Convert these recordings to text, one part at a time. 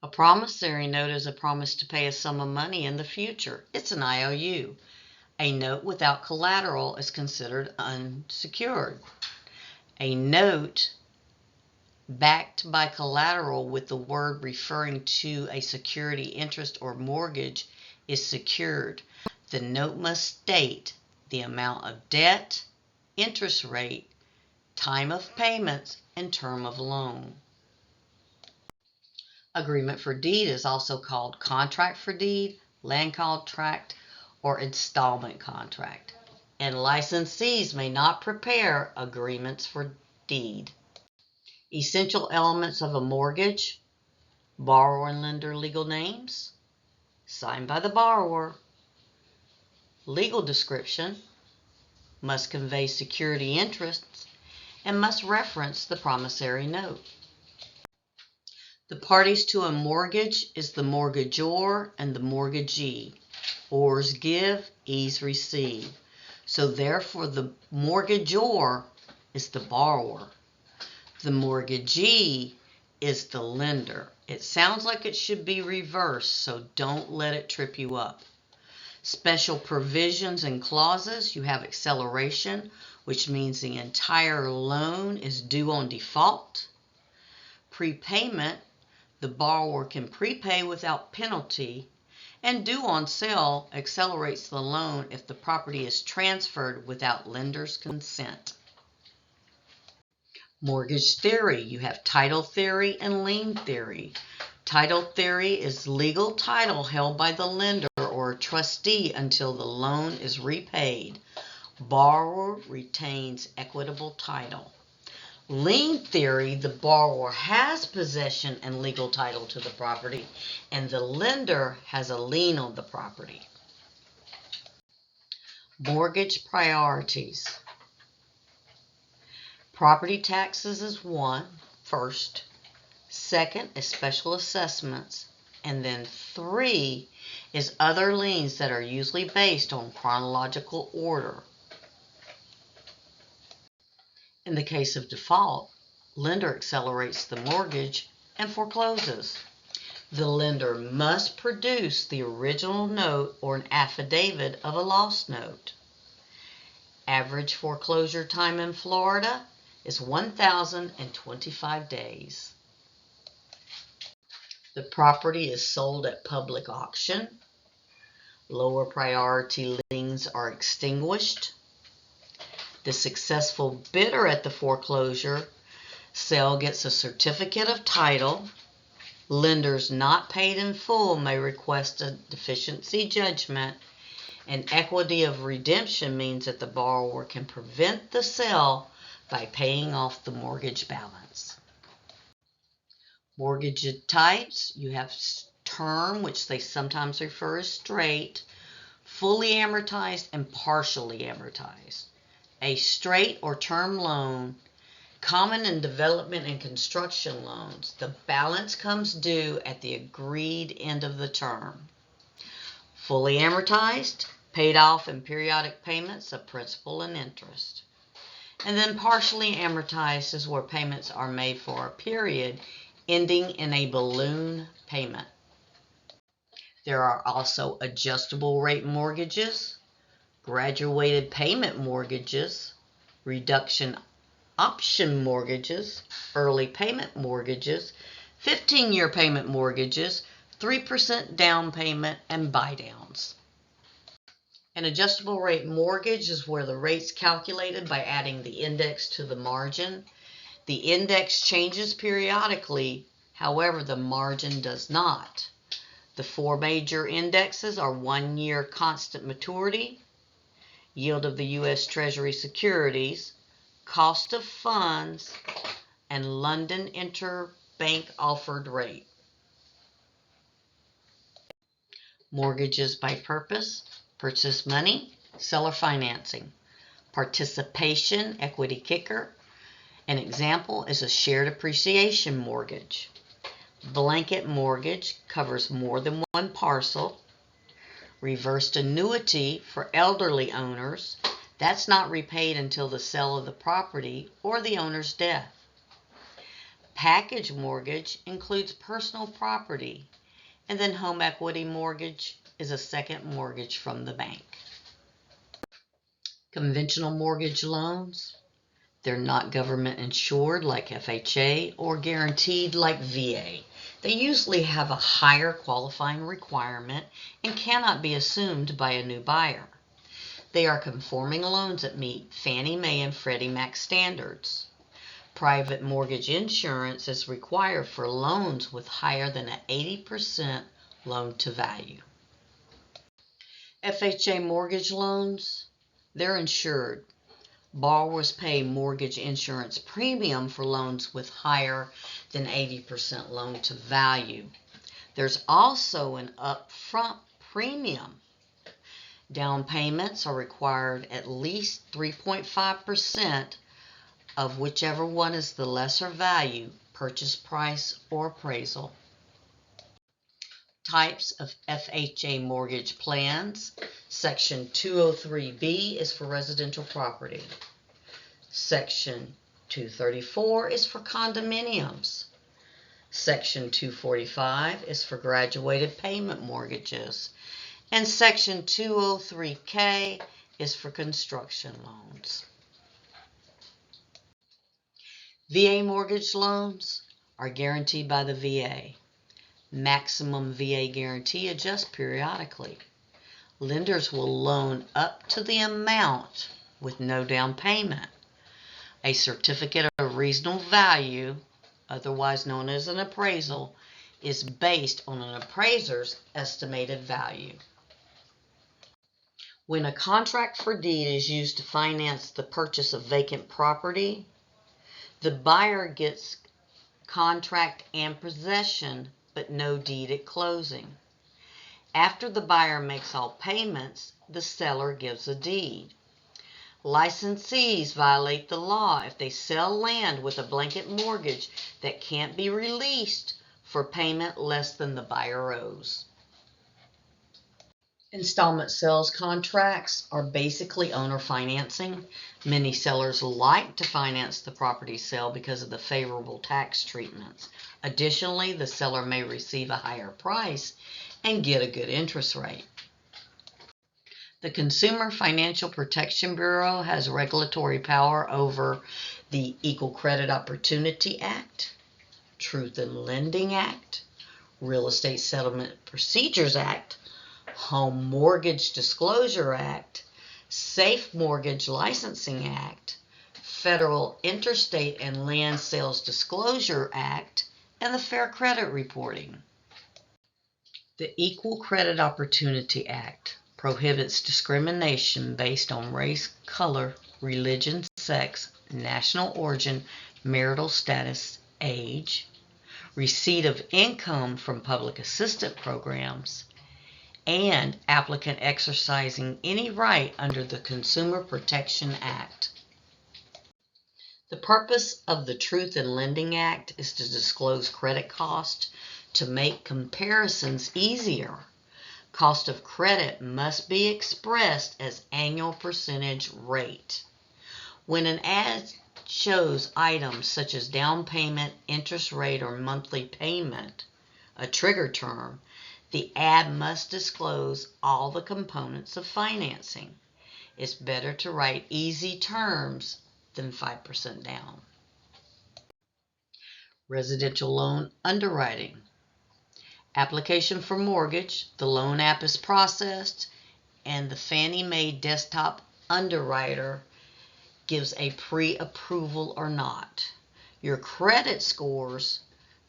A promissory note is a promise to pay a sum of money in the future. It's an IOU. A note without collateral is considered unsecured. A note backed by collateral with the word referring to a security interest or mortgage is secured. The note must state the amount of debt, interest rate, time of payments, and term of loan. Agreement for deed is also called contract for deed, land contract, or installment contract. And licensees may not prepare agreements for deed. Essential elements of a mortgage: borrower and lender legal names, signed by the borrower. Legal description: must convey security interests and must reference the promissory note. The parties to a mortgage is the mortgagor and the mortgagee. Ors give, ees receive. So therefore the mortgagor is the borrower. The mortgagee is the lender. It sounds like it should be reversed, so don't let it trip you up. Special provisions and clauses: you have acceleration, which means the entire loan is due on default. Prepayment: the borrower can prepay without penalty. And due on sale accelerates the loan if the property is transferred without lender's consent. Mortgage theory: you have title theory and lien theory. Title theory is legal title held by the lender or a trustee until the loan is repaid. Borrower retains equitable title. Lien theory: the borrower has possession and legal title to the property, and the lender has a lien on the property. Mortgage priorities: property taxes is first, second is special assessments, and then 3 is other liens that are usually based on chronological order. In the case of default, lender accelerates the mortgage and forecloses. The lender must produce the original note or an affidavit of a lost note. Average foreclosure time in Florida is 1,025 days. The property is sold at public auction. Lower priority liens are extinguished. The successful bidder at the foreclosure sale gets a certificate of title. Lenders not paid in full may request a deficiency judgment, and equity of redemption means that the borrower can prevent the sale by paying off the mortgage balance. Mortgage types: you have term, which they sometimes refer as straight, fully amortized, and partially amortized. A straight or term loan, common in development and construction loans. The balance comes due at the agreed end of the term. Fully amortized, paid off in periodic payments of principal and interest. And then partially amortized is where payments are made for a period ending in a balloon payment. There are also adjustable rate mortgages, graduated payment mortgages, reduction option mortgages, early payment mortgages, 15-year payment mortgages, 3% down payment, and buy downs. An adjustable rate mortgage is where the rate's calculated by adding the index to the margin. The index changes periodically, however, the margin does not. The 4 major indexes are 1-year constant maturity, yield of the U.S. Treasury securities, cost of funds, and London Interbank Offered Rate. Mortgages by purpose: purchase money, seller financing. Participation, equity kicker. An example is a shared appreciation mortgage. Blanket mortgage covers more than one parcel. Reversed annuity for elderly owners. That's not repaid until the sale of the property or the owner's death. Package mortgage includes personal property, and then home equity mortgage is a second mortgage from the bank. Conventional mortgage loans, they're not government insured like FHA or guaranteed like VA. They usually have a higher qualifying requirement and cannot be assumed by a new buyer. They are conforming loans that meet Fannie Mae and Freddie Mac standards. Private mortgage insurance is required for loans with higher than an 80% loan to value. FHA mortgage loans, they're insured. Borrowers pay mortgage insurance premium for loans with higher than 80% loan to value. There's also an upfront premium. Down payments are required at least 3.5% of whichever one is the lesser value, purchase price or appraisal. Types of FHA mortgage plans. Section 203B is for residential property. Section 234 is for condominiums. Section 245 is for graduated payment mortgages. And Section 203K is for construction loans. VA mortgage loans are guaranteed by the VA. Maximum VA guarantee adjusts periodically. Lenders will loan up to the amount with no down payment. A certificate of reasonable value, otherwise known as an appraisal, is based on an appraiser's estimated value. When a contract for deed is used to finance the purchase of vacant property, the buyer gets contract and possession, but no deed at closing. After the buyer makes all payments, the seller gives a deed. Licensees violate the law if they sell land with a blanket mortgage that can't be released for payment less than the buyer owes. Installment sales contracts are basically owner financing. Many sellers like to finance the property sale because of the favorable tax treatments. Additionally, the seller may receive a higher price and get a good interest rate. The Consumer Financial Protection Bureau has regulatory power over the Equal Credit Opportunity Act, Truth in Lending Act, Real Estate Settlement Procedures Act, Home Mortgage Disclosure Act, Safe Mortgage Licensing Act, Federal Interstate and Land Sales Disclosure Act, and the Fair Credit Reporting. The Equal Credit Opportunity Act prohibits discrimination based on race, color, religion, sex, national origin, marital status, age, receipt of income from public assistance programs, and applicant exercising any right under the Consumer Protection Act. The purpose of the Truth in Lending Act is to disclose credit cost to make comparisons easier. Cost of credit must be expressed as annual percentage rate. When an ad shows items such as down payment, interest rate, or monthly payment, a trigger term, the ad must disclose all the components of financing. It's better to write easy terms than 5% down. Residential loan underwriting. Application for mortgage, the loan app is processed, and the Fannie Mae desktop underwriter gives a pre-approval or not. Your credit scores,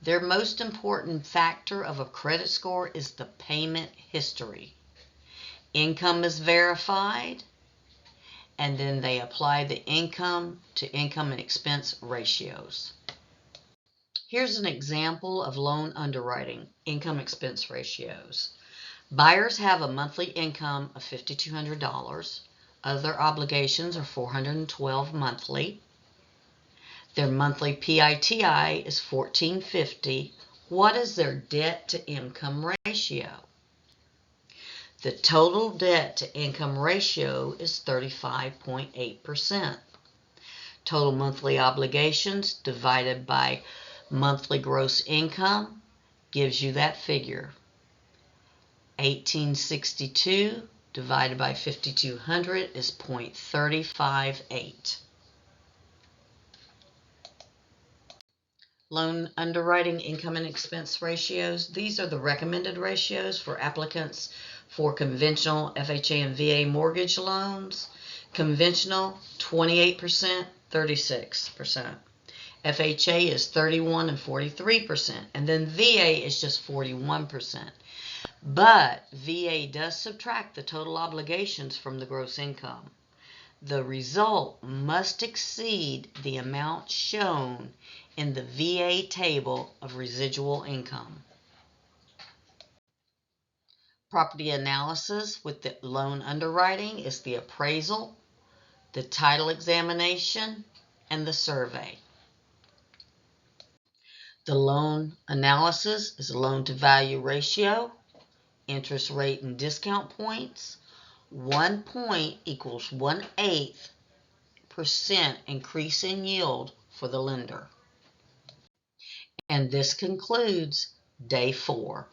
their most important factor of a credit score is the payment history. Income is verified, and then they apply the income to income and expense ratios. Here's an example of loan underwriting, income expense ratios. Buyers have a monthly income of $5,200. Other obligations are $412 monthly. Their monthly PITI is $1,450. What is their debt to income ratio? The total debt to income ratio is 35.8%. Total monthly obligations divided by Monthly gross income gives you that figure. 1862 divided by 5200 is 0.358. Loan underwriting income and expense ratios. These are the recommended ratios for applicants for conventional FHA and VA mortgage loans. Conventional, 28%, 36%. FHA is 31 and 43%, and then VA is just 41%. But VA does subtract the total obligations from the gross income. The result must exceed the amount shown in the VA table of residual income. Property analysis with the loan underwriting is the appraisal, the title examination, and the survey. The loan analysis is a loan-to-value ratio, interest rate and discount points. 1 point equals 1/8% increase in yield for the lender. And this concludes day 4.